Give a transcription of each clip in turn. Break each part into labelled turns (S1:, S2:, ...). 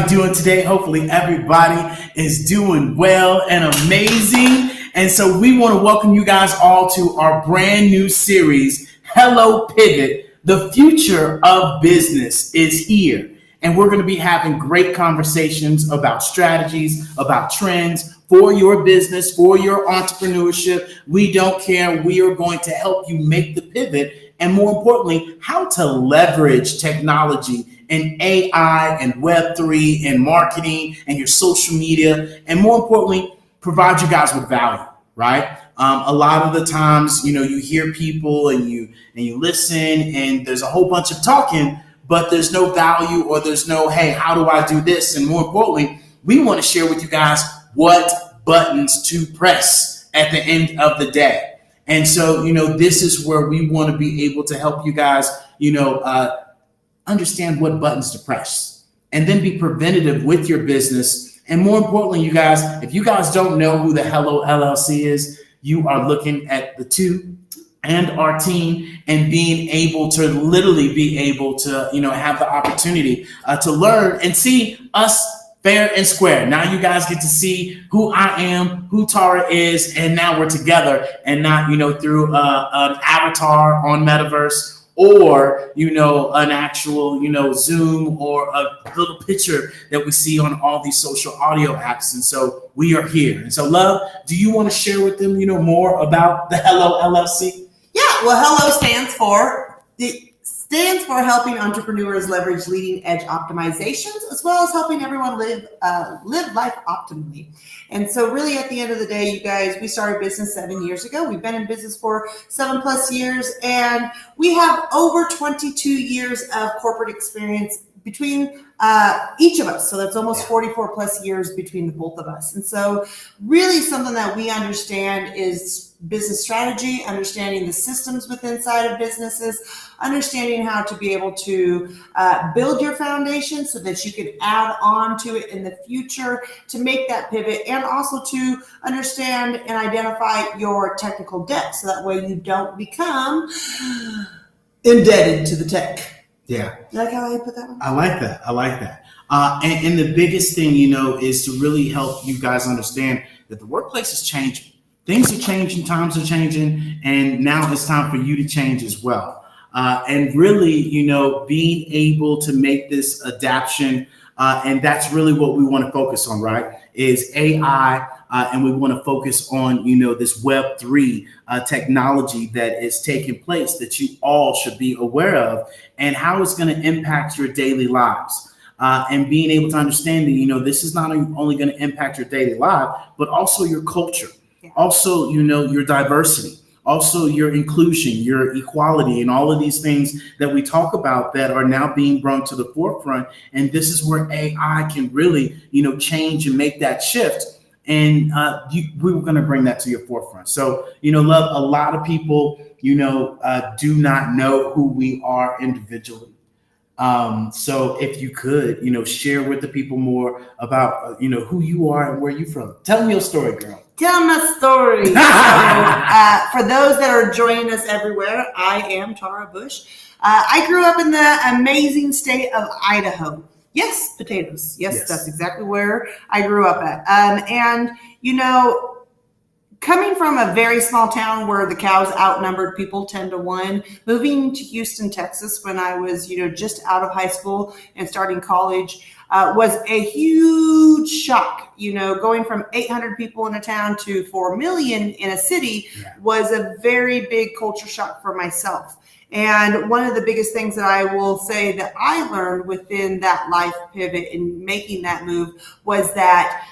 S1: doing today? Hopefully everybody is doing well and amazing. And so we want to welcome you guys all to our brand new series, Hello Pivot. The future of business is here. And we're going to be having great conversations about strategies, about trends for your business, for your entrepreneurship. We don't care. We are going to help you make the pivot. And more importantly, how to leverage technology and AI and Web3 and marketing and your social media. And more importantly, provide you guys with value, right? A lot of the times, you hear people and you listen and there's a whole bunch of talking, but there's no value or there's no, hey, how do I do this? And more importantly, we want to share with you guys what buttons to press at the end of the day. And so, this is where we want to be able to help you guys, understand what buttons to press and then be preventative with your business. And more importantly, you guys, if you guys don't know who the Hello LLC is, you are looking at the two and our team and being able to literally be able to, have the opportunity to learn and see us fair and square. Now you guys get to see who I am, who Tara is, and now we're together and not, through an avatar on Metaverse or, an actual, Zoom or a little picture that we see on all these social audio apps. And so we are here. And so, Love, do you want to share with them, more about the Hello LLC?
S2: Yeah, well, Hello stands for helping entrepreneurs leverage leading edge optimizations, as well as helping everyone live life optimally. And so really at the end of the day, you guys, we started business 7 years ago. We've been in business for 7+ years, and we have over 22 years of corporate experience between each of us. So that's almost 44+ years between the both of us. And so really something that we understand is business strategy, understanding the systems within inside of businesses, understanding how to be able to build your foundation so that you can add on to it in the future to make that pivot, and also to understand and identify your technical debt so that way you don't become indebted to the tech.
S1: Yeah.
S2: You like how I put that one?
S1: I like that. And the biggest thing, is to really help you guys understand that the workplace is changing. Things are changing, times are changing, and now it's time for you to change as well. And really, being able to make this adaptation, and that's really what we want to focus on, right, is AI, and we want to focus on, this Web3 technology that is taking place that you all should be aware of and how it's going to impact your daily lives. And being able to understand that, this is not only going to impact your daily life, but also your culture, also, your diversity, also your inclusion, your equality, and all of these things that we talk about that are now being brought to the forefront. And this is where AI can really, change and make that shift. And we were going to bring that to your forefront. So, Love, a lot of people, do not know who we are individually. So if you could, share with the people more about, who you are and where you're from. Tell me your story, girl.
S2: Tell my story. So, for those that are joining us everywhere, I am Tara Bush. I grew up in the amazing state of Idaho. Yes, potatoes. Yes, that's exactly where I grew up at. And, coming from a very small town where the cows outnumbered people 10-1, moving to Houston, Texas when I was, just out of high school and starting college was a huge shock. Going from 800 people in a town to 4 million in a city was a very big culture shock for myself. And one of the biggest things that I will say that I learned within that life pivot and making that move was that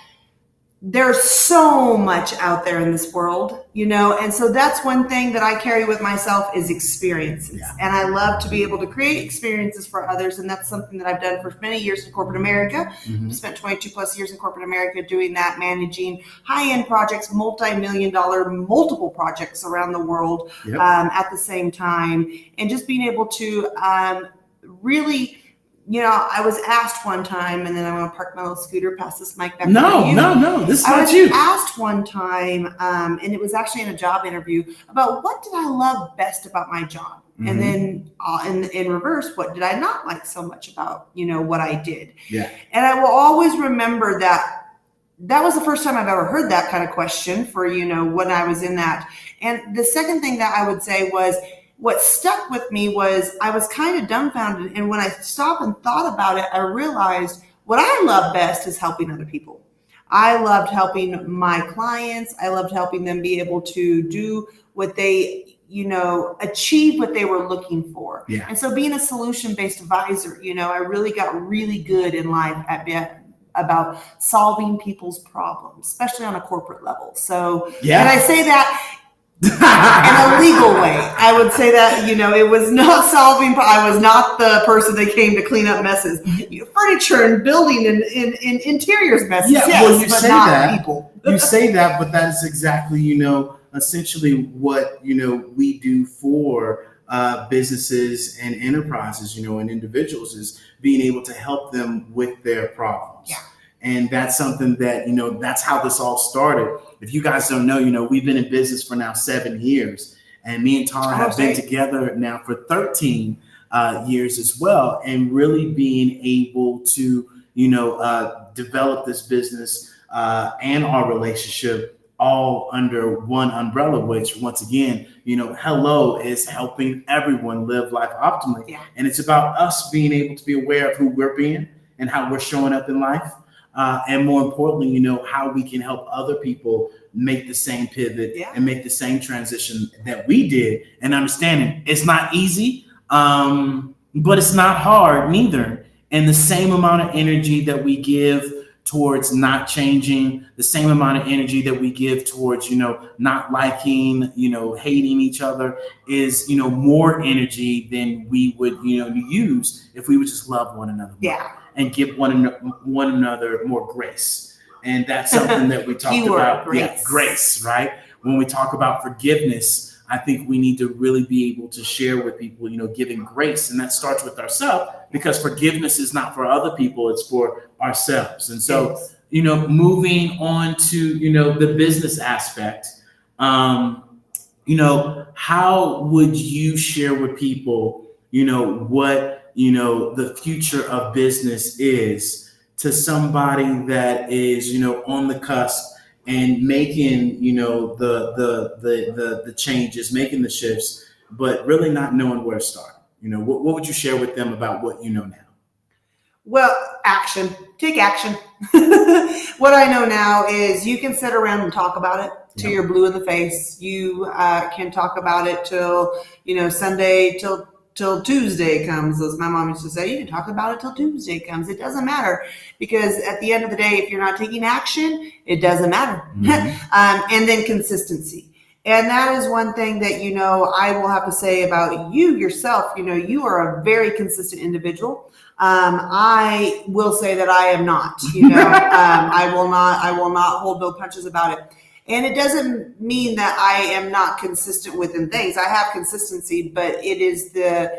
S2: there's so much out there in this world, and so that's one thing that I carry with myself is experiences. And I love to be able to create experiences for others. And that's something that I've done for many years in corporate America. I spent 22+ years in corporate America doing that, managing high-end projects, multi-million-dollar, multiple projects around the world at the same time. And just being able to really I was asked one time, and then I'm going to park my little scooter past this mic back.
S1: No, this is
S2: I
S1: not
S2: was
S1: you.
S2: asked one time, and it was actually in a job interview, about what did I love best about my job?
S1: Mm-hmm.
S2: And then in reverse, what did I not like so much about, what I did?
S1: Yeah.
S2: And I will always remember that was the first time I've ever heard that kind of question for, when I was in that. And the second thing that I would say was, what stuck with me was I was kind of dumbfounded. And when I stopped and thought about it, I realized what I love best is helping other people. I loved helping my clients. I loved helping them be able to do what they, achieve what they were looking for.
S1: Yeah.
S2: And so being a solution-based advisor, I really got really good in life about solving people's problems, especially on a corporate level. So,
S1: yeah.
S2: And I say that in a legal way. I would say that, it was not solving. I was not the person that came to clean up messes. Furniture and building and interiors messes.
S1: Yeah,
S2: yes,
S1: well, you
S2: but
S1: say
S2: not
S1: that.
S2: people.
S1: You say that, but that is exactly, essentially what, we do for businesses and enterprises, and individuals, is being able to help them with their problems.
S2: Yeah.
S1: And that's something that, that's how this all started. If you guys don't know, we've been in business for now 7 years, and me and Tara have been together now for 13 years as well, and really being able to, develop this business and our relationship all under one umbrella, which once again, Hello is helping everyone live life optimally.
S2: Yeah.
S1: And it's about us being able to be aware of who we're being and how we're showing up in life. And more importantly, how we can help other people make the same pivot and make the same transition that we did, and understanding it's not easy, but it's not hard neither. And the same amount of energy that we give towards not changing, the same amount of energy that we give towards, not liking, hating each other is, more energy than we would, use if we would just love one another more and give one another more grace. And that's something that we talked about.
S2: Grace.
S1: Yeah, grace, right? When we talk about forgiveness, I think we need to really be able to share with people, giving grace. And that starts with ourselves, because forgiveness is not for other people, it's for ourselves. And so, moving on to, the business aspect, how would you share with people, what, the future of business is to somebody that is, on the cusp and making, the changes, making the shifts, but really not knowing where to start? What would you share with them about what you know now?
S2: Well, action. Take action. What I know now is you can sit around and talk about it till you're blue in the face. You can talk about it till, Sunday, till Tuesday comes, as my mom used to say. You can talk about it till Tuesday comes. It doesn't matter, because at the end of the day, if you're not taking action, it doesn't matter. Mm-hmm. And then consistency. And that is one thing that, I will have to say about you yourself. You are a very consistent individual. I will say that I am not, I will not hold no punches about it. And it doesn't mean that I am not consistent within things. I have consistency, but it is the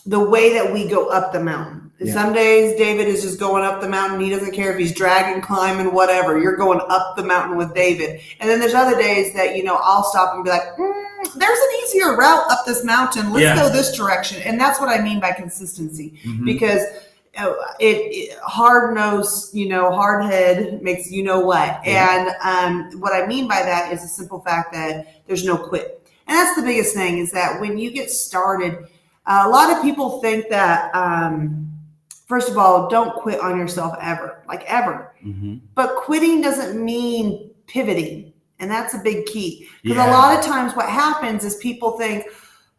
S2: way that we go up the mountain. Yeah. Some days David is just going up the mountain. He doesn't care if he's dragging, climbing, whatever. You're going up the mountain with David. And then there's other days that, I'll stop and be like, there's an easier route up this mountain. Let's go this direction. And that's what I mean by consistency, because it hard nose, hard head makes what. Yeah. And what I mean by that is the simple fact that there's no quit. And that's the biggest thing, is that when you get started, a lot of people think that, first of all, don't quit on yourself ever. Mm-hmm. But quitting doesn't mean pivoting. And that's a big key. Because a lot of times what happens is people think,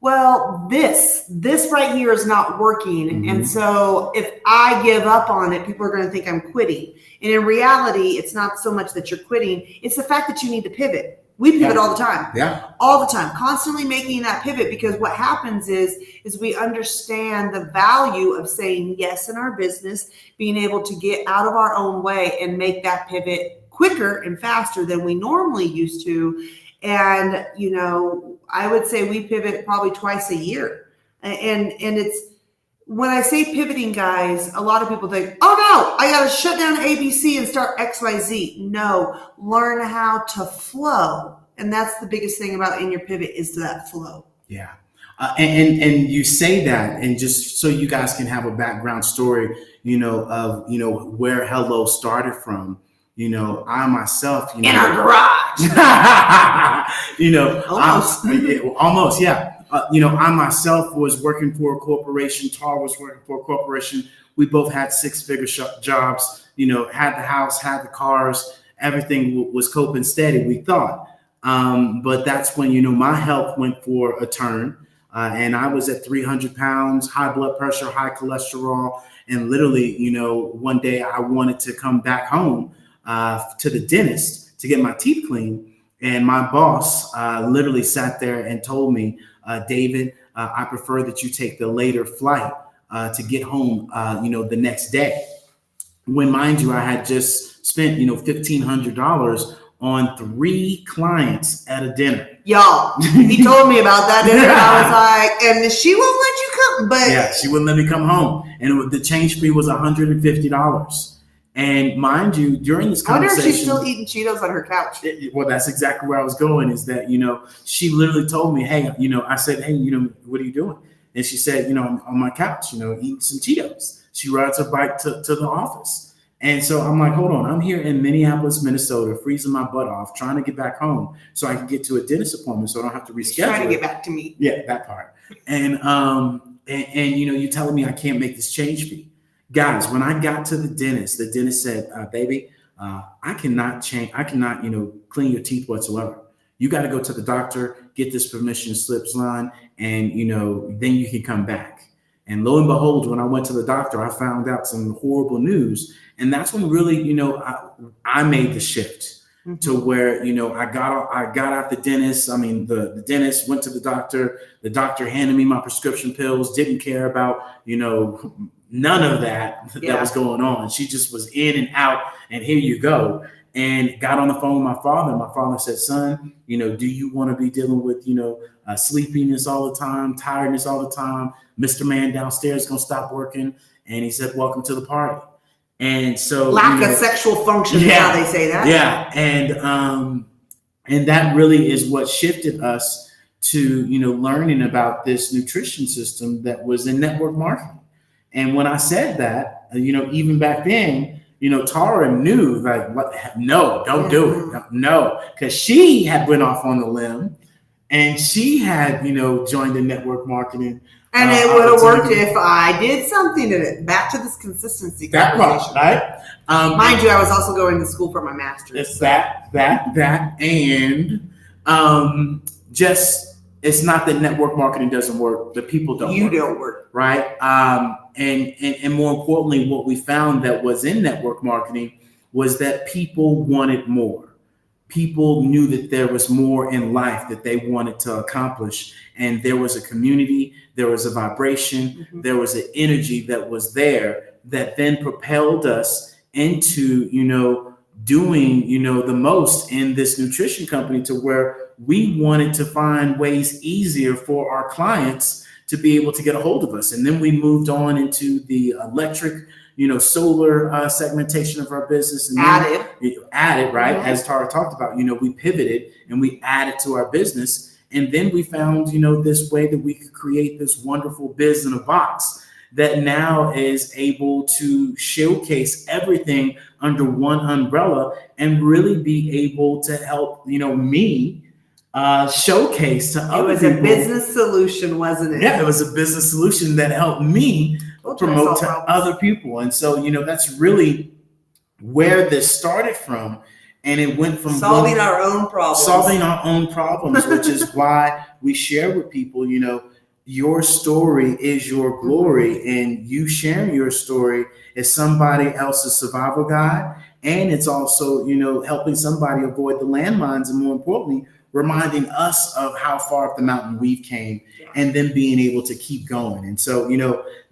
S2: well, this right here is not working. Mm-hmm. And so if I give up on it, people are going to think I'm quitting. And in reality, it's not so much that you're quitting. It's the fact that you need to pivot. We pivot all the time. Yeah. All the time. Constantly making that pivot, because what happens is we understand the value of saying yes in our business, being able to get out of our own way and make that pivot quicker and faster than we normally used to. And, I would say we pivot probably twice a year. And it's, when I say pivoting, guys, a lot of people think, oh no, I got to shut down ABC and start XYZ. No, learn how to flow. And that's the biggest thing about in your pivot is that flow.
S1: Yeah. And you say that, and just so you guys can have a background story, of, where Hello started from, I myself,
S2: in our garage,
S1: almost, almost. Yeah. I myself was working for a corporation. Tar was working for a corporation. We both had six-figure jobs, had the house, had the cars, everything was coping steady, we thought. But that's when, my health went for a turn. And I was at 300 pounds, high blood pressure, high cholesterol. And literally, one day I wanted to come back home to the dentist to get my teeth cleaned. And my boss literally sat there and told me, David, I prefer that you take the later flight to get home, the next day. When, mind you, I had just spent, $1,500 on 3 clients at a dinner.
S2: Y'all, he told me about that dinner. I was like, and she won't let you come. But
S1: yeah, she wouldn't let me come home. And the change fee was $150. And mind you, during this conversation,
S2: I wonder if she's still eating Cheetos on her couch.
S1: Well, that's exactly where I was going, is that, she literally told me, hey, I said, hey, what are you doing? And she said, I'm on my couch, eating some Cheetos. She rides her bike to the office. And so I'm like, hold on, I'm here in Minneapolis, Minnesota, freezing my butt off, trying to get back home so I can get to a dentist appointment so I don't have to reschedule.
S2: Trying to get back to me.
S1: Yeah, that part. And you're telling me I can't make this change fee. Guys, when I got to the dentist said, baby, I cannot clean your teeth whatsoever. You got to go to the doctor, get this permission slip signed, and, then you can come back. And lo and behold, when I went to the doctor, I found out some horrible news. And that's when really, I made the shift to where, I got out the dentist. I mean, the dentist went to the doctor handed me my prescription pills, didn't care about, none of that was going on. She just was in and out, and here you go. And got on the phone with my father. My father said, son, do you want to be dealing with, sleepiness all the time, tiredness all the time? Mr. Man downstairs is going to stop working. And he said, welcome to the party. And so
S2: lack of sexual function, is how they say that.
S1: Yeah. And that really is what shifted us to, learning about this nutrition system that was in network marketing. And when I said that, even back then, Tara knew, like, what? No, don't do it. No, because she had went off on the limb, and she had, joined the network marketing.
S2: And it would have worked if I did something in it. Back to this consistency conversation.
S1: Right?
S2: Mind you, I was also going to school for my master's.
S1: It's that, and just, it's not that network marketing doesn't work. The people don't.
S2: You don't work.
S1: Right? And more importantly, what we found that was in network marketing was that people wanted more. People knew that there was more in life that they wanted to accomplish. And there was a community, there was a vibration, there was an energy that was there that then propelled us into, doing, the most in this nutrition company, to where we wanted to find ways easier for our clients to be able to get a hold of us. And then we moved on into the electric, solar segmentation of our business. And added, right? Mm-hmm. As Tara talked about, we pivoted and we added to our business. And then we found, this way that we could create this wonderful biz in a box that now is able to showcase everything under one umbrella and really be able to help, me showcase to other people. It was
S2: a business solution, wasn't it?
S1: Yeah, it was a business solution that helped me promote to other people. And so, that's really where this started from. And it went from
S2: solving our own problems,
S1: which is why we share with people, your story is your glory, and you sharing your story is somebody else's survival guide. And it's also, helping somebody avoid the landmines, and more importantly, reminding us of how far up the mountain we've came, and then being able to keep going. And so,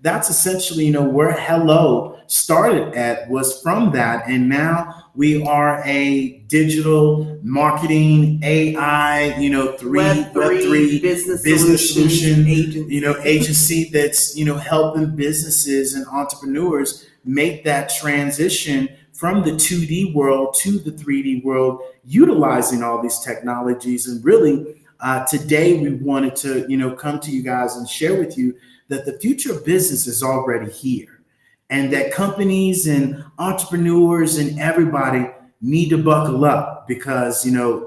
S1: that's essentially, where Hello started at was from that. And now we are a digital marketing AI, Web3 business solution agency that's, helping businesses and entrepreneurs make that transition from the 2D world to the 3D world, utilizing all these technologies. And really, today we wanted to, come to you guys and share with you that the future of business is already here, and that companies and entrepreneurs and everybody need to buckle up because,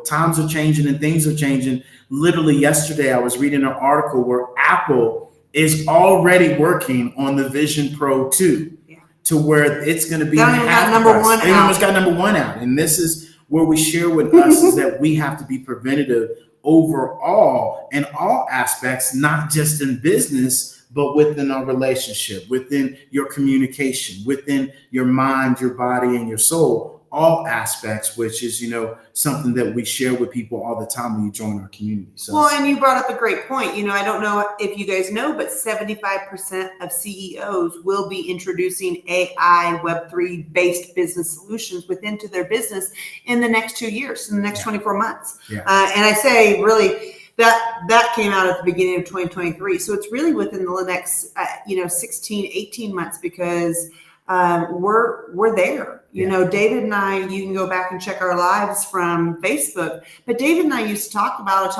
S1: times are changing and things are changing. Literally yesterday, I was reading an article where Apple is already working on the Vision Pro 2. To where it's going to be
S2: number one.
S1: They almost got number one out, and this is where we share with us is that we have to be preventative overall in all aspects, not just in business, but within our relationship, within your communication, within your mind, your body, and your soul. All aspects, which is, something that we share with people all the time when you join our community. So.
S2: Well, and you brought up a great point. I don't know if you guys know, but 75% of CEOs will be introducing AI Web3 based business solutions into their business in the next 2 years, in the next 24 months.
S1: Yeah.
S2: And I say really that came out at the beginning of 2023. So it's really within the next, 16, 18 months because we're there. David and I, you can go back and check our lives from Facebook, but David and I used to talk about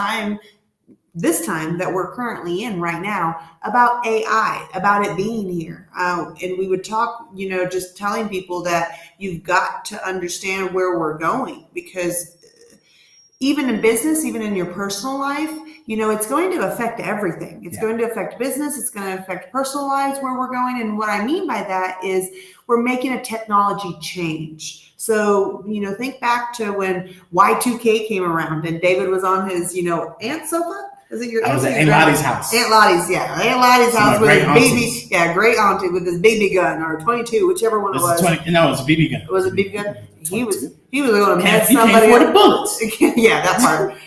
S2: this time that we're currently in right now, about AI, about it being here. And we would talk, just telling people that you've got to understand where we're going, because even in business, even in your personal life, it's going to affect everything. It's going to affect business. It's going to affect personal lives, where we're going. And what I mean by that is we're making a technology change. So, think back to when Y2K came around and David was on his, aunt's sofa. Is it your
S1: I was at Aunt Lottie's house.
S2: Aunt Lottie's, yeah. Aunt Lottie's house with his baby. Yeah, great auntie with his BB gun or 22, whichever one it was.
S1: No, it was a BB gun.
S2: It was a BB gun?
S1: 22.
S2: He was going to mess
S1: somebody up. He came for the bullets.
S2: Yeah, that part.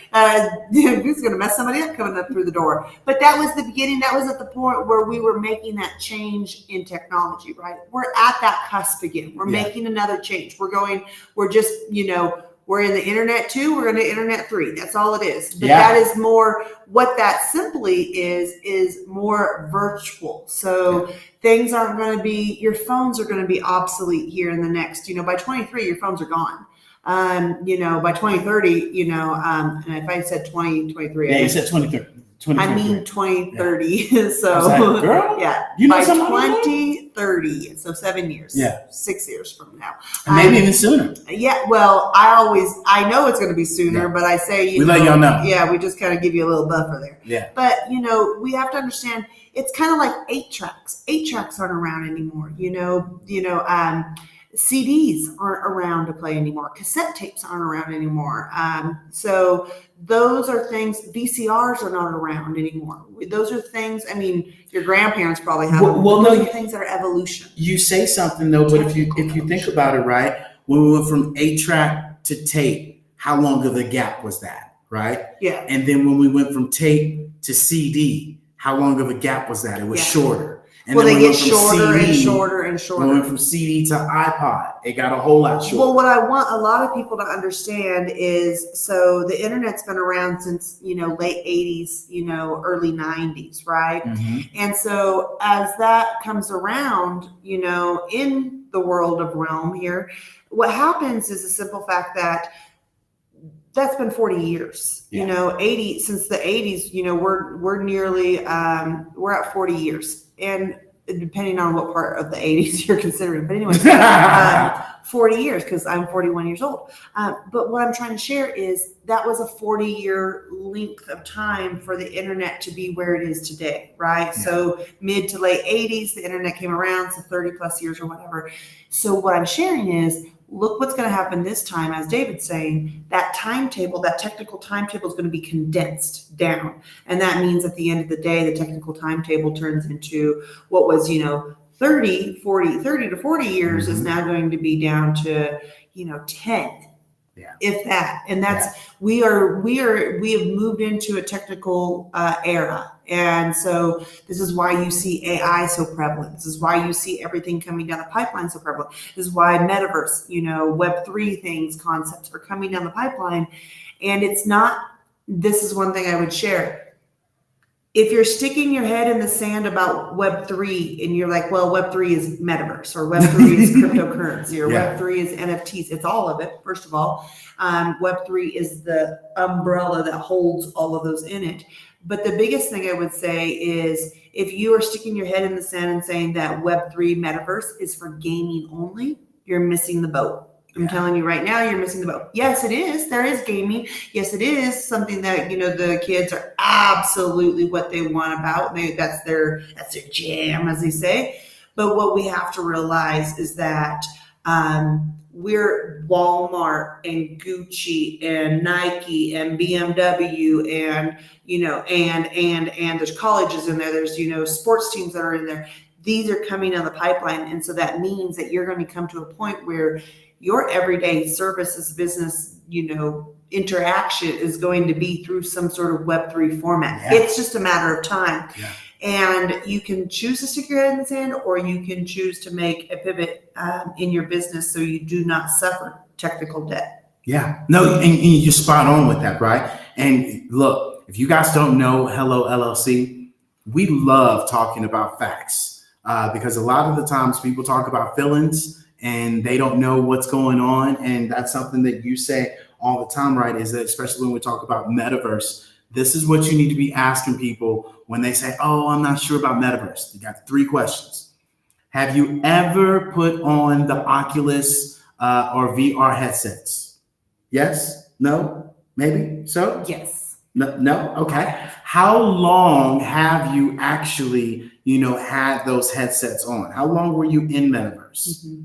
S2: He was going to mess somebody up coming up through the door. But that was the beginning. That was at the point where we were making that change in technology, right? We're at that cusp again. We're making another change. We're just, we're in the internet 2, we're in the internet 3. That's all it is. But that is more, what that simply is more virtual. So things aren't going to be, your phones are going to be obsolete here in the next, by 23, your phones are gone. By 2030, and if I said 2023,
S1: yeah, you said 2030.
S2: I mean 2030. Yeah. So
S1: like, girl,
S2: yeah, by 2030, so 7 years.
S1: Yeah,
S2: 6 years from now,
S1: and maybe even sooner.
S2: Yeah, well, I know it's going to be sooner, but I say
S1: we let y'all know.
S2: Yeah, we just kind of give you a little buffer there.
S1: Yeah,
S2: but we have to understand it's kind of like 8 tracks. 8 tracks aren't around anymore. CDs aren't around to play anymore. Cassette tapes aren't around anymore. So those are things. VCRs are not around anymore. Those are things. I mean, your grandparents probably have. Those are things that are evolution.
S1: You say something though, but if you think about it, right? When we went from 8-track to tape, how long of a gap was that, right?
S2: Yeah.
S1: And then when we went from tape to CD, how long of a gap was that? It was shorter. And
S2: they get shorter and shorter and shorter.
S1: Going from CD to iPod, it got a whole lot shorter.
S2: Well, what I want a lot of people to understand is, so the internet's been around since, late 80s, early 90s, right?
S1: Mm-hmm.
S2: And so as that comes around, in the world of Realm here, what happens is a simple fact that that's been 40 years, 80 since the 80s, we're nearly, we're at 40 years. And depending on what part of the 80s you're considering, but anyways, 40 years, because I'm 41 years old. But what I'm trying to share is that was a 40-year length of time for the internet to be where it is today, right? Yeah. So mid to late 80s, the internet came around, so 30 plus years or whatever. So what I'm sharing is, look what's going to happen this time. As David's saying, that timetable, that technical timetable is going to be condensed down. And that means at the end of the day, the technical timetable turns into what was, 30 to 40 years is now going to be down to, 10
S1: Yeah.
S2: If that. And that's, we have moved into a technical era. And so this is why you see AI so prevalent. This is why you see everything coming down the pipeline so prevalent. This is why metaverse, Web3 things, concepts are coming down the pipeline. And it's not, this is one thing I would share. If you're sticking your head in the sand about Web3 and you're like, well, Web3 is metaverse or Web3 is cryptocurrency or Web3 is NFTs, it's all of it, first of all. Web3 is the umbrella that holds all of those in it. But the biggest thing I would say is if you are sticking your head in the sand and saying that Web3 metaverse is for gaming only, you're missing the boat. I'm telling you right now, you're missing the boat. Yes, it is. There is gaming. Yes, it is something that, the kids are absolutely what they want about. That's their jam, as they say. But what we have to realize is that we're Walmart and Gucci and Nike and BMW and, and there's colleges in there. There's, sports teams that are in there. These are coming down the pipeline. And so that means that you're going to come to a point where your everyday services business, interaction is going to be through some sort of Web3 format. Yeah. It's just a matter of time. Yeah. And you can choose to stick your head in the sand, or you can choose to make a pivot in your business so you do not suffer technical debt.
S1: Yeah, no, and you're spot on with that, right? And look, if you guys don't know Hello LLC, we love talking about facts because a lot of the times people talk about feelings and they don't know what's going on. And that's something that you say all the time, right? Is that especially when we talk about metaverse, this is what you need to be asking people when they say, oh, I'm not sure about metaverse. You got 3 questions. Have you ever put on the Oculus or VR headsets? Yes? No? Maybe? So?
S2: Yes.
S1: No? Okay. How long have you actually, had those headsets on? How long were you in metaverse? Mm-hmm.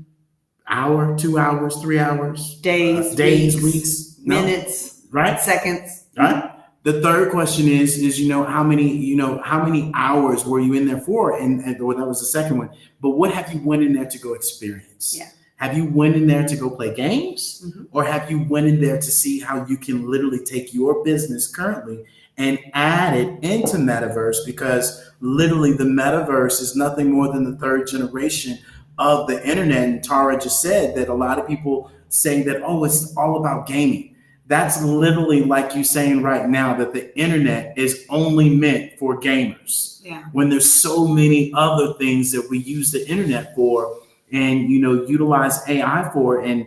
S1: Hour, 2 hours, 3 hours?
S2: Days,
S1: weeks,
S2: minutes,
S1: right?
S2: Seconds.
S1: Right? The third question is how many hours were you in there for? And or that was the second one. But what have you went in there to go experience?
S2: Yeah.
S1: Have you went in there to go play games? Mm-hmm. Or have you went in there to see how you can literally take your business currently and add it into metaverse? Because literally the metaverse is nothing more than the third generation of the internet. And Tara just said that a lot of people say that, oh, it's all about gaming. That's literally like you saying right now that the internet is only meant for gamers.
S2: Yeah. When
S1: there's so many other things that we use the internet for and, utilize AI for. And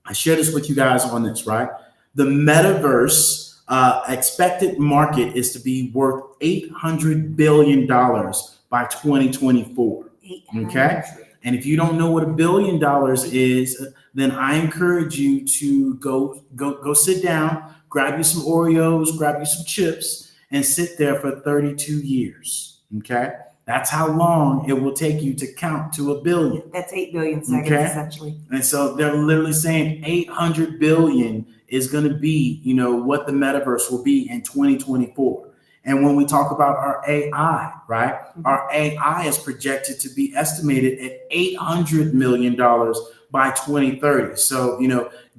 S1: I share this with you guys on this, right? The metaverse expected market is to be worth $800 billion by 2024. Okay. And if you don't know what $1 billion is, then I encourage you to go sit down, grab you some Oreos, grab you some chips, and sit there for 32 years. Okay, that's how long it will take you to count to $1 billion.
S2: That's 8 billion seconds, essentially.
S1: And so they're literally saying 800 billion is going to be, what the metaverse will be in 2024. And when we talk about our AI, right, our AI is projected to be estimated at $800 million by 2030. So,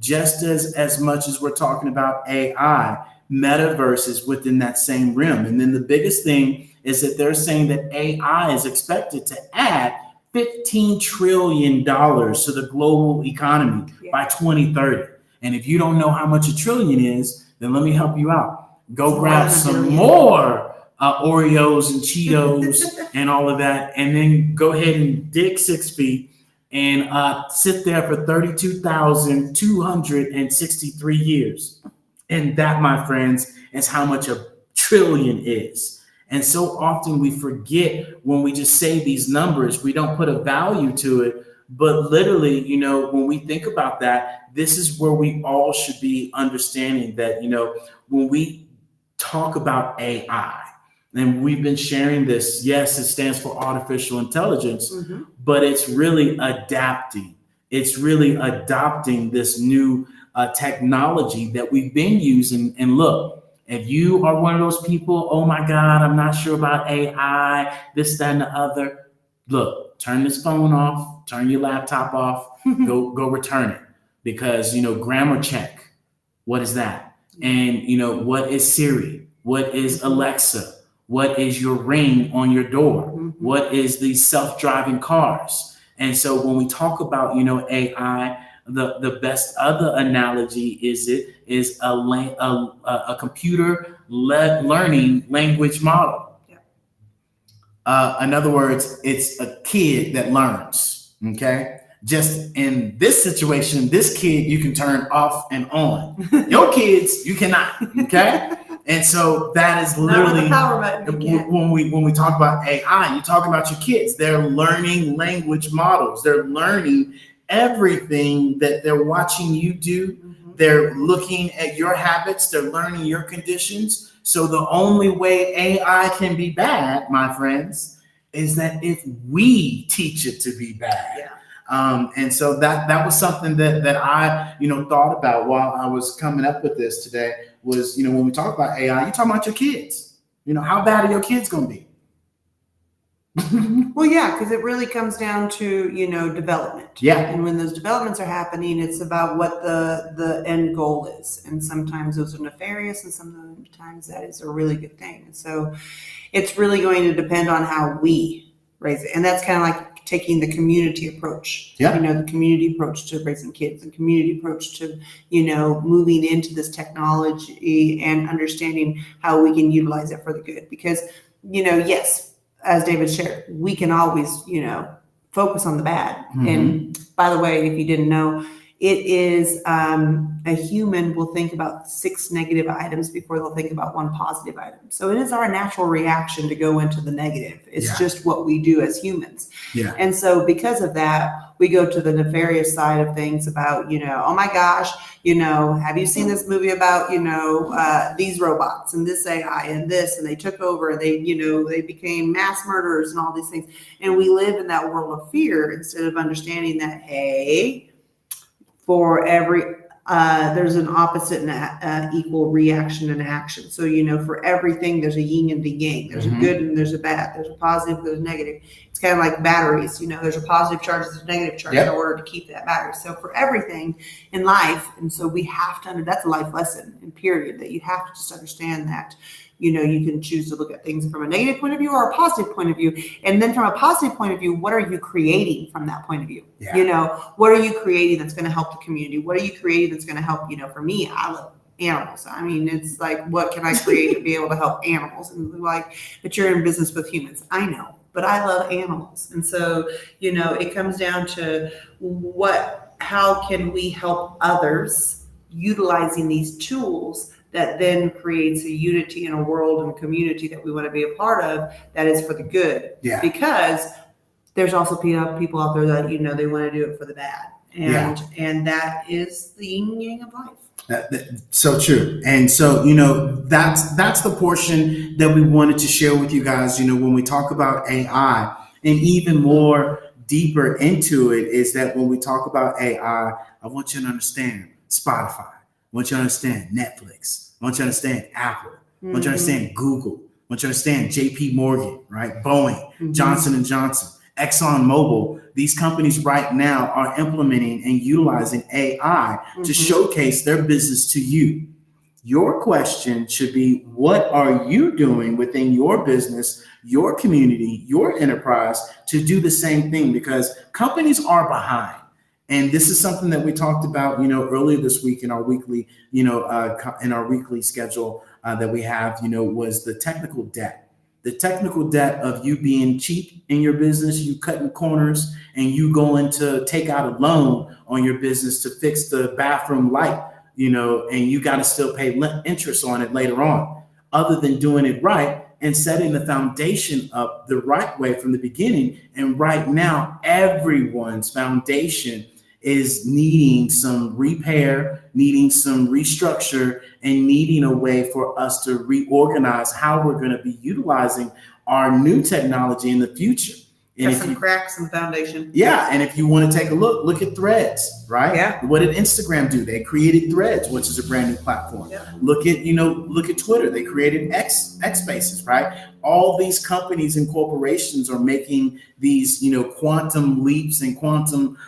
S1: just as much as we're talking about AI, metaverse is within that same realm. And then the biggest thing is that they're saying that AI is expected to add $15 trillion to the global economy by 2030. And if you don't know how much a trillion is, then let me help you out. Go grab some more Oreos and Cheetos and all of that, and then go ahead and dig 6 feet and sit there for 32,263 years. And that, my friends, is how much a trillion is. And so often we forget when we just say these numbers, we don't put a value to it. But literally, when we think about that, this is where we all should be understanding that, when we talk about AI, and we've been sharing this, yes, it stands for artificial intelligence, but it's really adapting. It's really adopting this new technology that we've been using. And look, if you are one of those people, oh my God, I'm not sure about AI, this, that, and the other, look, turn this phone off, turn your laptop off, go return it. Because, grammar check What is that? And what is Siri? What is Alexa? What is your Ring on your door? What is the self-driving cars? And so when we talk about AI, the best other analogy is a computer learning language model. In other words, it's a kid that learns. Okay. Just in this situation, this kid you can turn off and on. Your kids you cannot. Okay. And so that is literally
S2: power button,
S1: when we talk about AI, you talk about your kids. They're learning language models. They're learning everything that they're watching you do. They're looking at your habits. They're learning your conditions. So the only way AI can be bad, my friends, is that if we teach it to be bad.
S2: Yeah.
S1: And so that was something that I thought about while I was coming up with this today. Was when we talk about AI, you're talking about your kids. How bad are your kids going to be?
S2: Well, yeah, because it really comes down to development.
S1: Yeah.
S2: And when those developments are happening, it's about what the end goal is. And sometimes those are nefarious, and sometimes that is a really good thing. And so it's really going to depend on how we raise it, and that's kind of like taking the community approach.
S1: Yeah.
S2: The community approach to raising kids, and community approach to moving into this technology and understanding how we can utilize it for the good. Because yes, as David shared, we can always focus on the bad. And by the way, if you didn't know, it is a human will think about 6 negative items before they'll think about 1 positive item. So it is our natural reaction to go into the negative. It's just what we do as humans.
S1: Yeah.
S2: And so because of that, we go to the nefarious side of things about, oh my gosh, have you seen this movie about, these robots and this AI and this, and they took over and they, they became mass murderers and all these things. And we live in that world of fear instead of understanding that, hey, for every there's an opposite and equal reaction and action. So for everything there's a yin and a yang. There's a good and there's a bad. There's a positive, there's a negative. It's kind of like batteries. There's a positive charge, there's a negative charge in order to keep that battery. So for everything in life, and so we have to that's a life lesson in period, that you have to just understand that you can choose to look at things from a negative point of view or a positive point of view. And then from a positive point of view, what are you creating from that point of view?
S1: Yeah.
S2: What are you creating that's going to help the community? What are you creating that's going to help, for me, I love animals. I mean, it's like, what can I create to be able to help animals? And like, but you're in business with humans. I know, but I love animals. And so, it comes down to how can we help others utilizing these tools that then creates a unity in a world and community that we want to be a part of, that is for the good.
S1: Yeah.
S2: Because there's also people out there that, they want to do it for the bad. And that is the yin yang of life.
S1: So true. And so, that's the portion that we wanted to share with you guys, when we talk about AI, and even more deeper into it is that when we talk about AI, I want you to understand Spotify. I want you to understand Netflix. I want you to understand Apple. I want you to understand Google. I want you to understand JP Morgan, right? Boeing, Johnson & Johnson, ExxonMobil. These companies right now are implementing and utilizing AI to showcase their business to you. Your question should be, what are you doing within your business, your community, your enterprise to do the same thing? Because companies are behind. And this is something that we talked about, earlier this week in our weekly, in our weekly schedule that we have, was the technical debt. The technical debt of you being cheap in your business, you cutting corners, and you going to take out a loan on your business to fix the bathroom light, and you got to still pay interest on it later on. Other than doing it right and setting the foundation up the right way from the beginning. And right now, everyone's foundation is needing some repair, needing some restructure, and needing a way for us to reorganize how we're going to be utilizing our new technology in the future.
S2: Got some cracks in the foundation.
S1: Yeah, and if you want to take a look at Threads, right?
S2: Yeah.
S1: What did Instagram do? They created Threads, which is a brand new platform.
S2: Yeah.
S1: Look at Twitter. They created X Spaces, right? All these companies and corporations are making these, quantum leaps and quantum,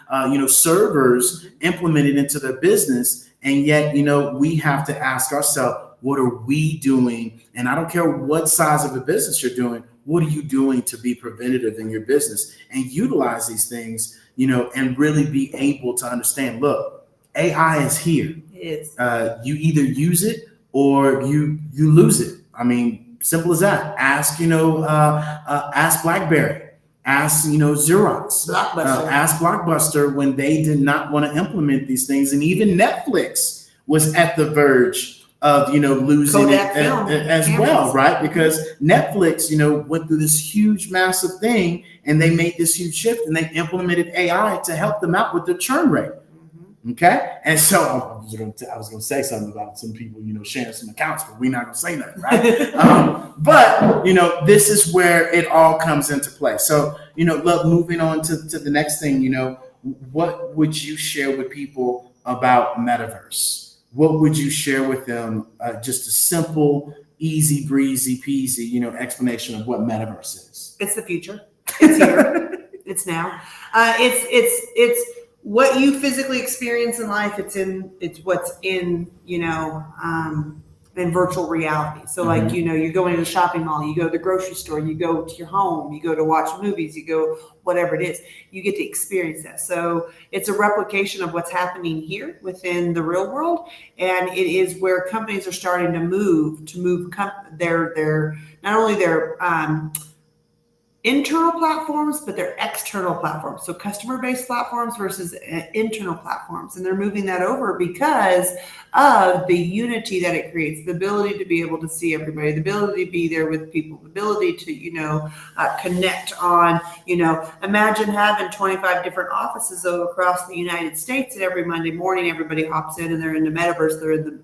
S1: servers implemented into their business. And yet, we have to ask ourselves, what are we doing? And I don't care what size of a business you're doing, what are you doing to be preventative in your business and utilize these things, and really be able to understand, look, AI is here.
S2: It is.
S1: You either use it or you lose it. I mean, simple as that. Ask, ask BlackBerry, ask, Xerox,
S2: Blockbuster.
S1: ask Blockbuster when they did not want to implement these things. And even Netflix was at the verge of, losing
S2: Kodak
S1: it
S2: film
S1: as
S2: cameras.
S1: well, right? Because Netflix, went through this huge, massive thing and they made this huge shift and they implemented AI to help them out with their churn rate. Okay. And so I was going to say something about some people, sharing some accounts, but we're not going to say nothing, right? But this is where it all comes into play. So, look, moving on to the next thing, what would you share with people about metaverse? What would you share with them? Just a simple, easy breezy peasy, explanation of what metaverse is.
S2: It's the future. It's here. It's now. It's what you physically experience in life. It's what's in in virtual reality. So like you go into the shopping mall, you go to the grocery store, you go to your home, you go to watch movies, you go whatever it is, you get to experience that. So it's a replication of what's happening here within the real world, and it is where companies are starting to move their not only their internal platforms, but they're external platforms. So customer-based platforms versus internal platforms. And they're moving that over because of the unity that it creates, the ability to be able to see everybody, the ability to be there with people, the ability to, connect on, imagine having 25 different offices across the United States, and every Monday morning, everybody hops in and they're in the metaverse. They're in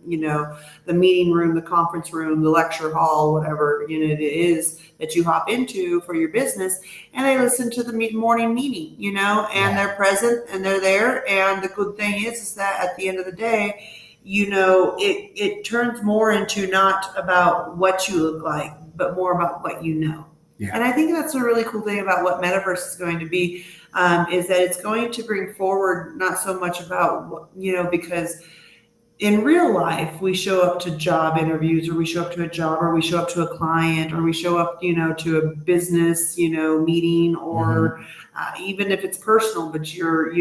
S2: the meeting room, the conference room, the lecture hall, whatever, it is that you hop into for your business, and they listen to the morning meeting, and they're present and they're there. And the good thing is that at the end of the day, it turns more into not about what you look like, but more about what you know. Yeah. And I think that's a really cool thing about what metaverse is going to be, is that it's going to bring forward not so much about, because in real life, we show up to job interviews, or we show up to a job, or we show up to a client, or we show up, to a business, meeting, or even if it's personal, but you're,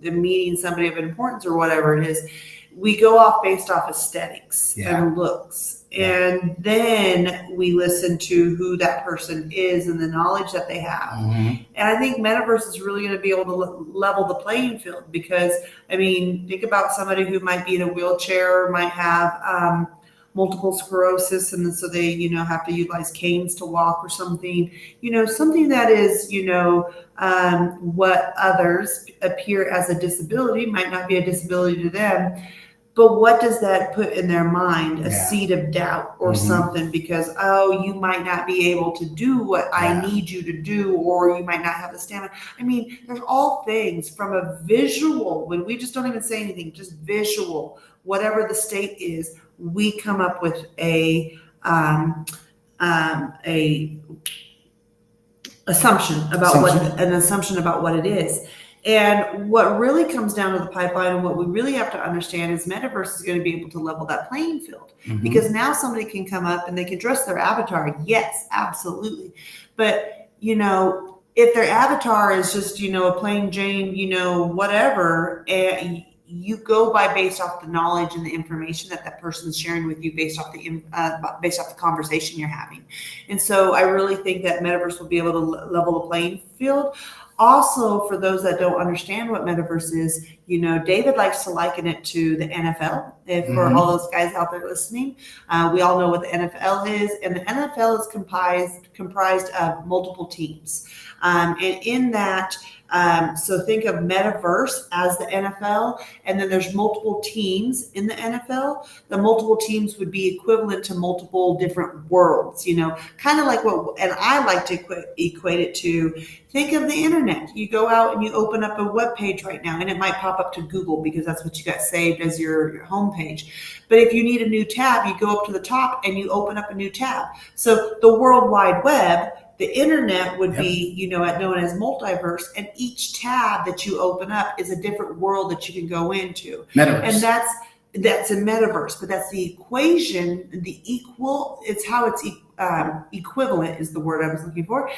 S2: meeting somebody of importance or whatever it is. We go off based off aesthetics and looks. And then we listen to who that person is and the knowledge that they have. And I think metaverse is really going to be able to level the playing field, because, think about somebody who might be in a wheelchair, might have multiple sclerosis, and so they, have to utilize canes to walk or something, something that is, what others appear as a disability might not be a disability to them. But what does that put in their mind? A seed of doubt or something, because, you might not be able to do what I need you to do, or you might not have the stamina. There's all things from a visual, when we just don't even say anything, just visual, whatever the state is, we come up with a assumption about what it is. And what really comes down to the pipeline, and what we really have to understand, is metaverse is going to be able to level that playing field, because now somebody can come up and they can dress their avatar. Yes, absolutely. But, if their avatar is just, a plain Jane, whatever, and you go based off the knowledge and the information that person is sharing with you, based off the conversation you're having. And so I really think that metaverse will be able to level the playing field. Also, for those that don't understand what metaverse is, David likes to liken it to the NFL. For all those guys out there listening, we all know what the NFL is, and the NFL is comprised of multiple teams. And in that, so think of metaverse as the NFL, and then there's multiple teams in the NFL. The multiple teams would be equivalent to multiple different worlds, kind of like and I like to equate it to, think of the internet. You go out and you open up a web page right now, and it might pop up to Google because that's what you got saved as your home page. But if you need a new tab, you go up to the top and you open up a new tab. So the World Wide Web, the internet would be, known as multiverse, and each tab that you open up is a different world that you can go into.
S1: Metaverse.
S2: And that's a metaverse, but that's the equation, it's how it's equivalent is the word I was looking for,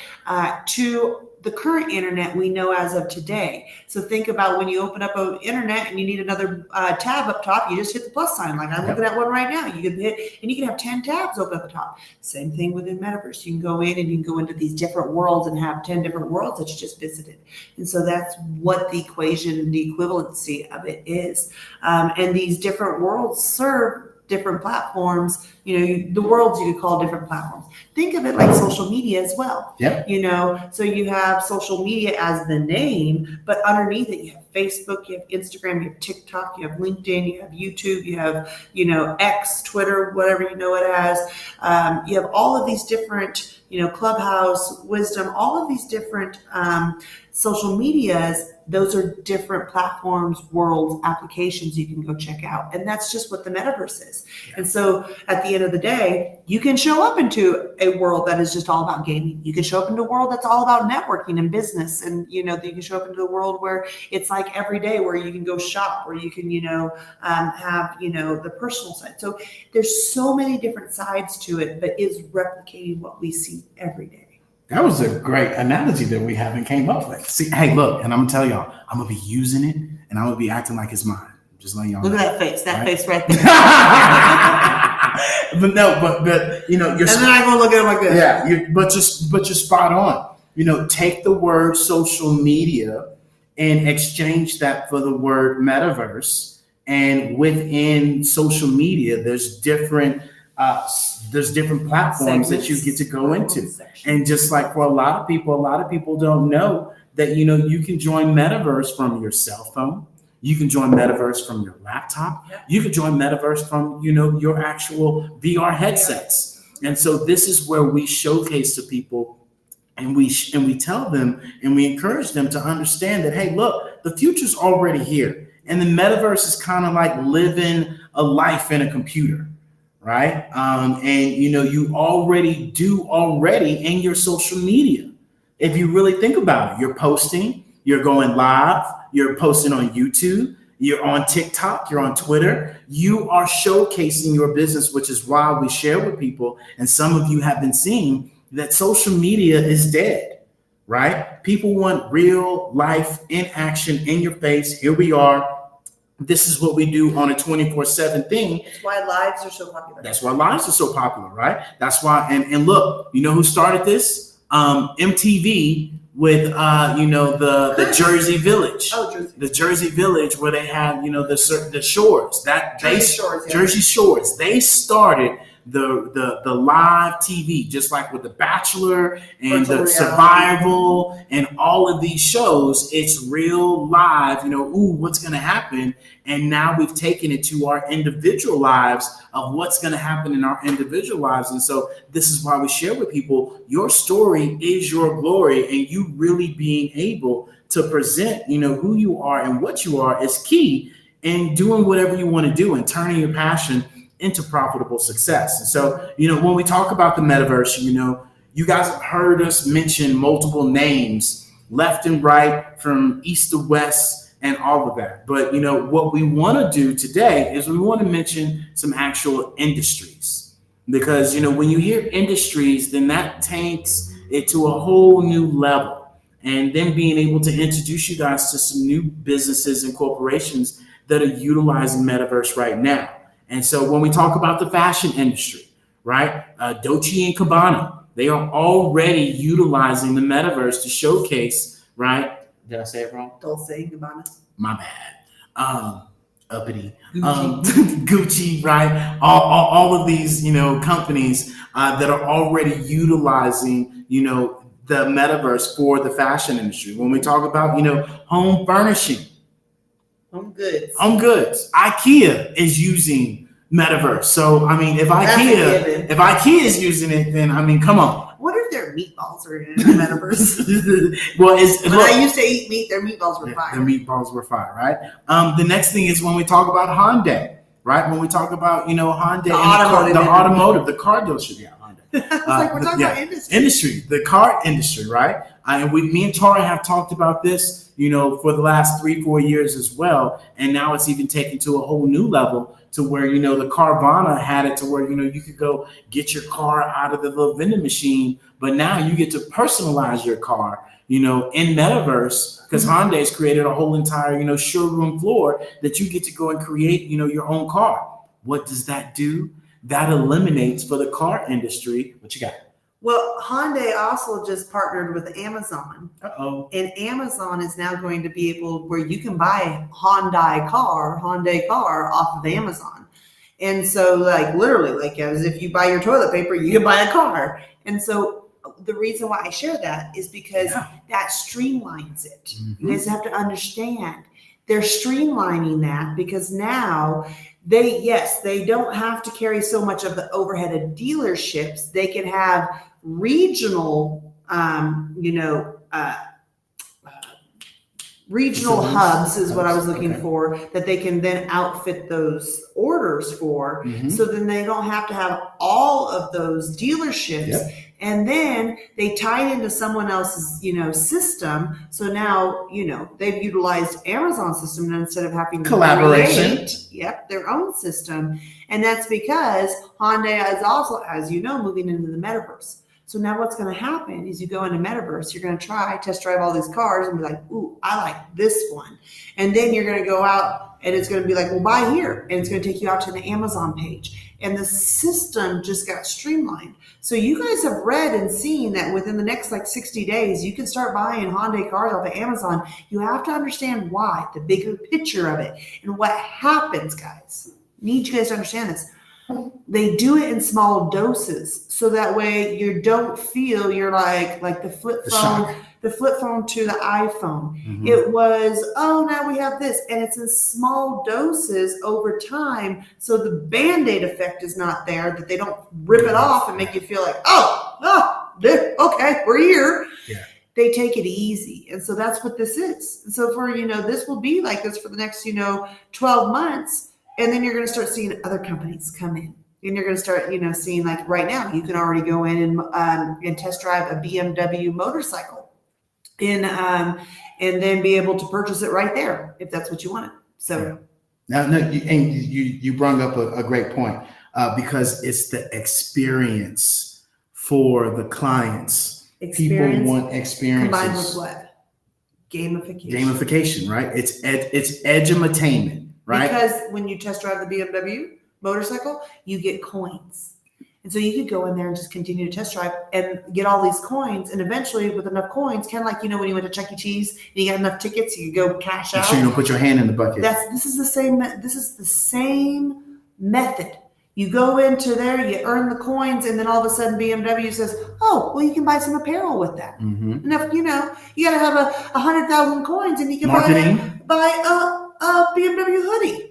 S2: to the current internet we know as of today. So think about when you open up an internet and you need another tab up top, you just hit the plus sign. Like I'm looking at one right now. You can hit, and you can have 10 tabs open at the top. Same thing within metaverse. You can go in and you can go into these different worlds and have 10 different worlds that you just visited. And so that's what the equation, the equivalency of it is. And these different worlds serve different platforms. The worlds you could call different platforms. Think of it like social media as well.
S1: Yeah.
S2: So you have social media as the name, but underneath it, you have Facebook, you have Instagram, you have TikTok, you have LinkedIn, you have YouTube, you have, X, Twitter, whatever you know it as. You have all of these different, Clubhouse, Wisdom, all of these different social medias. Those are different platforms, worlds, applications you can go check out. And that's just what the metaverse is. Yeah. And so at the end of the day, you can show up into a world that is just all about gaming. You can show up into a world that's all about networking and business. And, you can show up into a world where it's like every day where you can go shop, where you can, have, the personal side. So there's so many different sides to it, but is replicating what we see every day.
S1: That was a great analogy that we haven't came up with. See, hey, look, and I'm gonna tell y'all, I'm gonna be using it, and I'm gonna be acting like it's mine. Just letting y'all
S2: look
S1: know.
S2: At that face, face right there.
S1: but you're.
S2: And then I'm gonna look at it like this.
S1: Yeah, but you're spot on. Take the word social media and exchange that for the word metaverse, and within social media, there's different platforms that you get to go into. And just like for a lot of people don't know that, you can join metaverse from your cell phone. You can join metaverse from your laptop. Yep. You can join metaverse from, your actual VR headsets. And so this is where we showcase to people and we tell them and we encourage them to understand that, hey, look, the future's already here. And the metaverse is kind of like living a life in a computer. Right. And, you already in your social media. If you really think about it, you're posting, you're going live, you're posting on YouTube, you're on TikTok, you're on Twitter. You are showcasing your business, which is why we share with people. And some of you have been seeing that social media is dead. Right. People want real life in action in your face. Here we are. This is what we do on a 24/7 thing.
S2: That's why lives are so popular.
S1: Right? That's why. And look, who started this? MTV with, the Jersey Village. Oh, Jersey. The Jersey Village where they had, the shores. Jersey Shores. They started the live TV, just like with The Bachelor and the Survival and all of these shows. It's real live, what's going to happen. And now we've taken it to our individual lives of what's going to happen in our individual lives. And so this is why we share with people, your story is your glory, and you really being able to present, who you are and what you are is key in doing whatever you want to do and turning your passion into profitable success. And so, when we talk about the metaverse, you guys have heard us mention multiple names left and right, from east to west and all of that. But, what we want to do today is we want to mention some actual industries, because, when you hear industries, then that takes it to a whole new level. And then being able to introduce you guys to some new businesses and corporations that are utilizing metaverse right now. And so when we talk about the fashion industry, right, Dolce & Gabbana, they are already utilizing the metaverse to showcase, right? Did I say it wrong?
S2: Dolce & Gabbana.
S1: My bad. Uppity. Gucci, right? All of these, companies that are already utilizing, the metaverse for the fashion industry. When we talk about, home furnishing,
S2: Home goods.
S1: IKEA is using metaverse. So, if IKEA is using it, then, come on.
S2: What if their meatballs are in the metaverse?
S1: When
S2: I used to eat meat, their meatballs were fire.
S1: Their meatballs were fire, right? The next thing is when we talk about Hyundai, right? When we talk about, Hyundai, the automotive, the car dealership, Hyundai.
S2: It's like we're talking about
S1: industry, the car industry, right? And me and Tara have talked about this, for the last 3-4 years as well. And now it's even taken to a whole new level to where, the Carvana had it to where, you could go get your car out of the little vending machine, but now you get to personalize your car, in Metaverse, because Hyundai's created a whole entire, showroom floor that you get to go and create, your own car. What does that do? That eliminates for the car industry. What you got?
S2: Well, Hyundai also just partnered with Amazon.
S1: Uh-oh.
S2: And Amazon is now going to be able where you can buy Hyundai car off of Amazon. And so literally as if you buy your toilet paper, you can buy a car. And so the reason why I share that is because that streamlines it.
S1: Mm-hmm.
S2: You guys have to understand they're streamlining that because now they don't have to carry so much of the overhead of dealerships. They can have regional, regional hubs is what I was looking for, that they can then outfit those orders for.
S1: Mm-hmm.
S2: So then they don't have to have all of those dealerships.
S1: Yep.
S2: And then they tie into someone else's, system. So now, they've utilized Amazon system instead of having to
S1: collaboration.
S2: Create, their own system. And that's because Hyundai is also, as you know, moving into the metaverse. So now what's going to happen is you go into metaverse, you're going to test drive all these cars and be like, ooh, I like this one. And then you're going to go out and it's going to be like, well, buy here. And it's going to take you out to the Amazon page. And the system just got streamlined. So you guys have read and seen that within the next 60 days, you can start buying Hyundai cars off of Amazon. You have to understand why, the bigger picture of it. And what happens, guys, need you guys to understand this. They do it in small doses. So that way you don't feel you're like the flip phone to the iPhone.
S1: Mm-hmm.
S2: It was, now we have this. And it's in small doses over time. So the Band-Aid effect is not there, that they don't rip it off and make you feel like, okay, we're here.
S1: Yeah.
S2: They take it easy. And so that's what this is. And so for, this will be like this for the next, 12 months. And then you're going to start seeing other companies come in. And you're going to start, seeing right now, you can already go in and test drive a BMW motorcycle and then be able to purchase it right there if that's what you want. So
S1: now, you brought up a great point because it's the experience for the clients. People want experiences.
S2: Combined with what?
S1: Gamification, right? It's edutainment. Right.
S2: Because when you test drive the BMW motorcycle, you get coins. And so you could go in there and just continue to test drive and get all these coins. And eventually with enough coins, kind of like, when you went to Chuck E. Cheese and you got enough tickets, you could go cash out.
S1: Make sure you don't put your hand in the bucket.
S2: This is the same method. You go into there, you earn the coins, and then all of a sudden BMW says, oh, well, you can buy some apparel with that.
S1: Mm-hmm.
S2: And if, you got to have 100,000 coins and you can buy a BMW hoodie.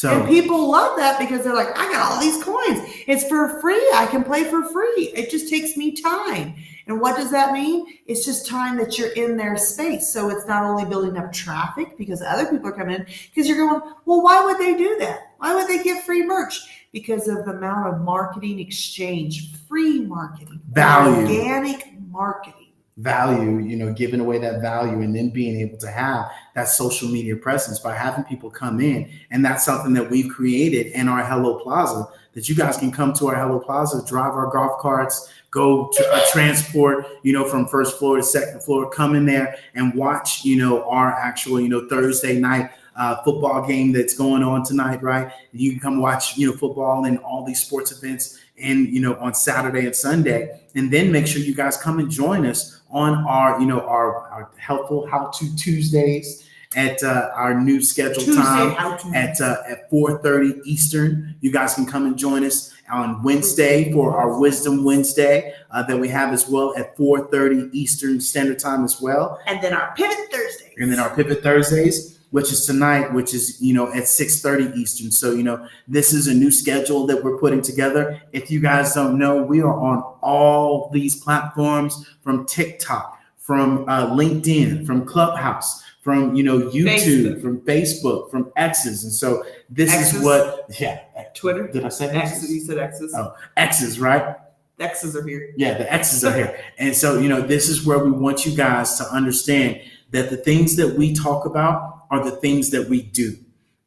S2: And people love that because they're like, I got all these coins. It's for free. I can play for free. It just takes me time. And what does that mean? It's just time that you're in their space. So it's not only building up traffic because other people are coming in, because you're going, well, why would they do that? Why would they give free merch? Because of the amount of marketing exchange, free marketing,
S1: value,
S2: organic marketing.
S1: Value, giving away that value and then being able to have that social media presence by having people come in. And that's something that we've created in our Hello Plaza, that you guys can come to our Hello Plaza, drive our golf carts, go to a transport, from first floor to second floor, come in there and watch, our actual, Thursday night football game that's going on tonight, right? You can come watch, football and all these sports events and, on Saturday and Sunday, and then make sure you guys come and join us on our helpful how-to Tuesdays at our new scheduled time at 4:30 Eastern. You guys can come and join us on Wednesday for our Wisdom Wednesday that we have as well at 4:30 Eastern Standard Time as well.
S2: And then our Pivot Thursdays.
S1: Which is tonight, which is, at 6:30 Eastern. So, this is a new schedule that we're putting together. If you guys don't know, we are on all these platforms, from TikTok, from LinkedIn, from Clubhouse, from, YouTube, from Facebook, from X's. And so this is what,
S2: Twitter.
S1: Did I say
S2: X's? You said X's.
S1: Oh, X's, right?
S2: The X's are here.
S1: Yeah, the X's are here. And so, this is where we want you guys to understand that the things that we talk about are the things that we do.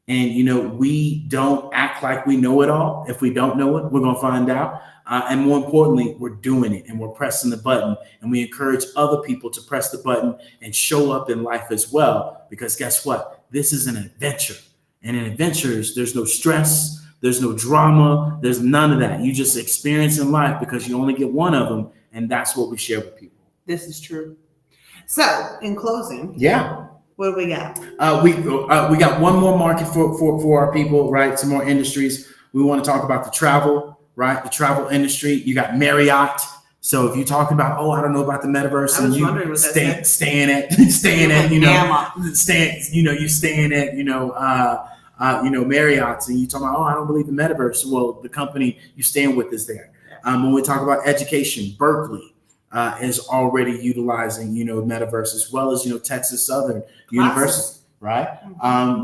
S1: And, we don't act like we know it all. If we don't know it, we're going to find out. And more importantly, we're doing it and we're pressing the button. And we encourage other people to press the button and show up in life as well. Because guess what? This is an adventure. And in adventures, there's no stress. There's no drama. There's none of that. You just experience in life because you only get one of them. And that's what we share with people.
S2: This is true. So in closing.
S1: Yeah.
S2: What do we got?
S1: We got one more market for our people, right? Some more industries. We want to talk about the travel, right? The travel industry. You got Marriott. So if you're talking about, I don't know about the metaverse, and you staying at Marriott's, and you talking about, I don't believe the metaverse. Well, the company you're staying with is there. When we talk about education, Berkeley is already utilizing, metaverse, as well as, Texas Southern University, right?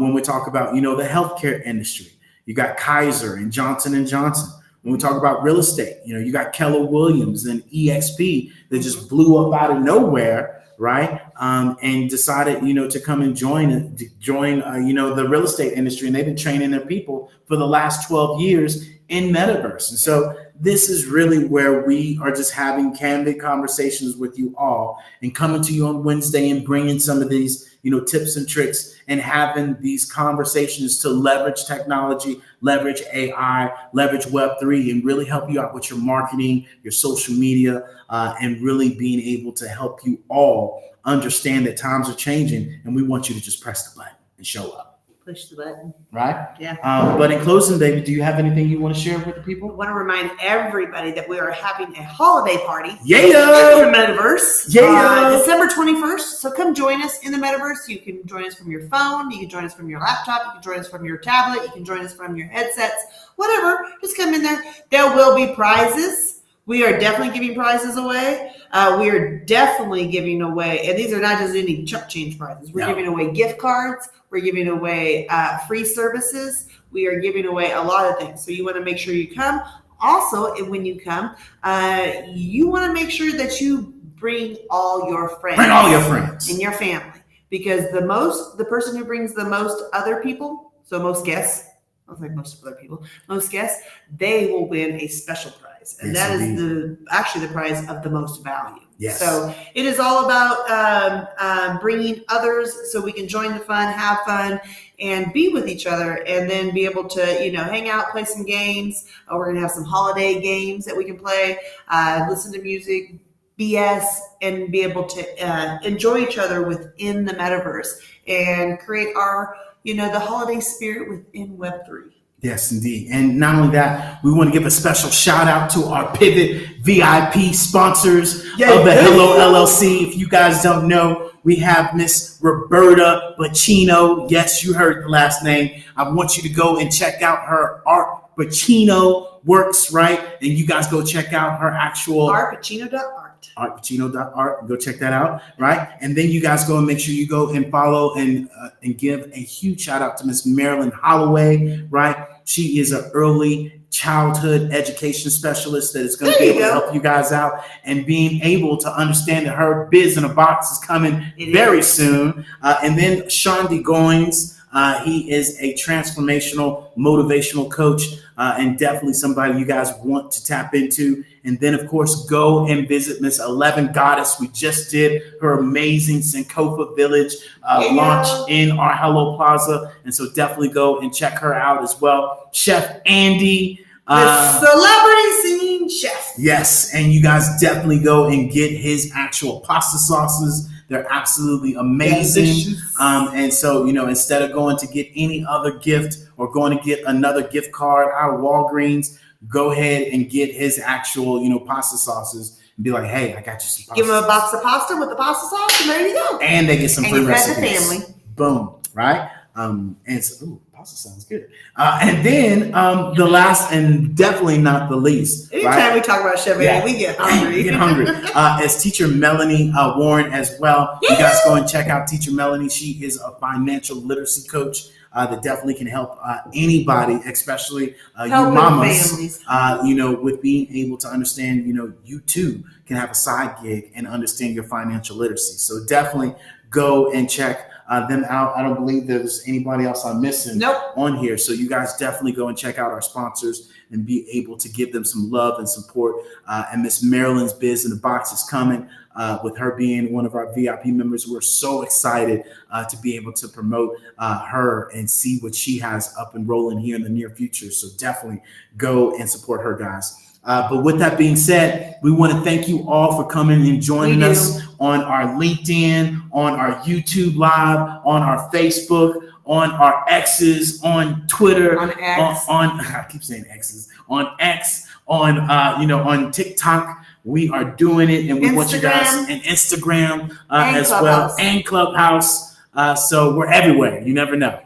S1: When we talk about, the healthcare industry, you got Kaiser and Johnson & Johnson. When we talk about real estate, you got Keller Williams and EXP that just blew up out of nowhere, right? And decided, to come and join, the real estate industry. And they've been training their people for the last 12 years in metaverse. And so this is really where we are just having candid conversations with you all and coming to you on Wednesday and bringing some of these, tips and tricks and having these conversations to leverage technology, leverage AI, leverage Web3, and really help you out with your marketing, your social media, and really being able to help you all understand that times are changing and we want you to just press the button and show up.
S2: Push the button.
S1: Right?
S2: Yeah.
S1: But in closing, baby, do you have anything you want to share with the people?
S2: I want to remind everybody that we are having a holiday party.
S1: Yeah.
S2: In the metaverse.
S1: Yeah.
S2: December 21st. So come join us in the metaverse. You can join us from your phone. You can join us from your laptop. You can join us from your tablet. You can join us from your headsets. Whatever. Just come in there. There will be prizes. We are definitely giving prizes away. We are definitely giving away, and these are not just any chump change prizes. We're giving away gift cards. We're giving away free services. We are giving away a lot of things. So you want to make sure you come. Also, when you come, you want to make sure that you bring all your friends.
S1: Bring all your friends.
S2: And your family. Because the person who brings the most other people, so most guests, I was like most other people, most guests, they will win a special prize. And that is actually the prize of the most value.
S1: Yes.
S2: So it is all about bringing others so we can join the fun, have fun, and be with each other, and then be able to, hang out, play some games. We're going to have some holiday games that we can play, listen to music, BS, and be able to enjoy each other within the metaverse and create our, the holiday spirit within Web3.
S1: Yes, indeed. And not only that, we want to give a special shout out to our Pivot VIP sponsors of the Hello LLC. If you guys don't know, we have Miss Roberta Bacino. Yes, you heard the last name. I want you to go and check out her Art Bacino Works, right? And you guys go check out her actual
S2: artbacino.art.
S1: Artbacino.art. Go check that out, right? And then you guys go and make sure you go and follow and give a huge shout out to Miss Marilyn Holloway, right? She is an early childhood education specialist that is going to be able to help you guys out and being able to understand that her Biz in a Box is coming very soon. And then Shondi Goins. He is a transformational, motivational coach, and definitely somebody you guys want to tap into. And then, of course, go and visit Miss 11 Goddess. We just did her amazing Sankofa Village launch in our Hello Plaza. And so definitely go and check her out as well. Chef Andy.
S2: The celebrity scene chef.
S1: Yes, and you guys definitely go and get his actual pasta sauces. They're absolutely amazing. And so, instead of going to get any other gift or going to get another gift card out of Walgreens, go ahead and get his actual, pasta sauces and be like, hey, I got you some pasta.
S2: Give him a box of pasta with the pasta sauce, and there you go.
S1: And they get some free recipes.
S2: And the family.
S1: Boom, right? And so, pasta sounds good. And then the last and definitely not the least.
S2: Anytime we talk about Chef Andy, we get hungry.
S1: As Teacher Melanie Warren as well. You guys go and check out Teacher Melanie. She is a financial literacy coach. that definitely can help anybody, especially you
S2: Helping
S1: mamas,
S2: families.
S1: with being able to understand, you too can have a side gig and understand your financial literacy. So definitely go and check them out. I don't believe there's anybody else I'm missing on here. So you guys definitely go and check out our sponsors and be able to give them some love and support. And Miss Marilyn's Biz in the Box is coming with her being one of our VIP members. We're so excited to be able to promote her and see what she has up and rolling here in the near future. So definitely go and support her, guys. But with that being said, we want to thank you all for coming and joining us on our LinkedIn, on our YouTube Live, on our Facebook, on our X's, on Twitter,
S2: on X.
S1: I keep saying X's, on X, on TikTok. We are doing it, and we want you guys, and Instagram as well, and Clubhouse. So we're everywhere. You never know.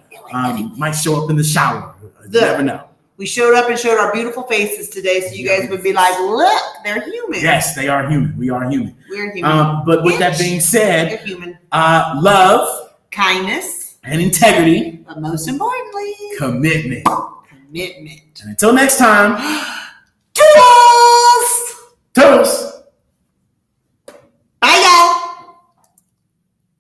S1: Might show up in the shower. You never know.
S2: We showed up and showed our beautiful faces today, so you guys would be like, look, they're human.
S1: Yes, they are human. We are human.
S2: We're human.
S1: But with that being said,
S2: they're human.
S1: Love,
S2: kindness,
S1: and integrity.
S2: But most importantly,
S1: Commitment.
S2: Commitment.
S1: And until next time.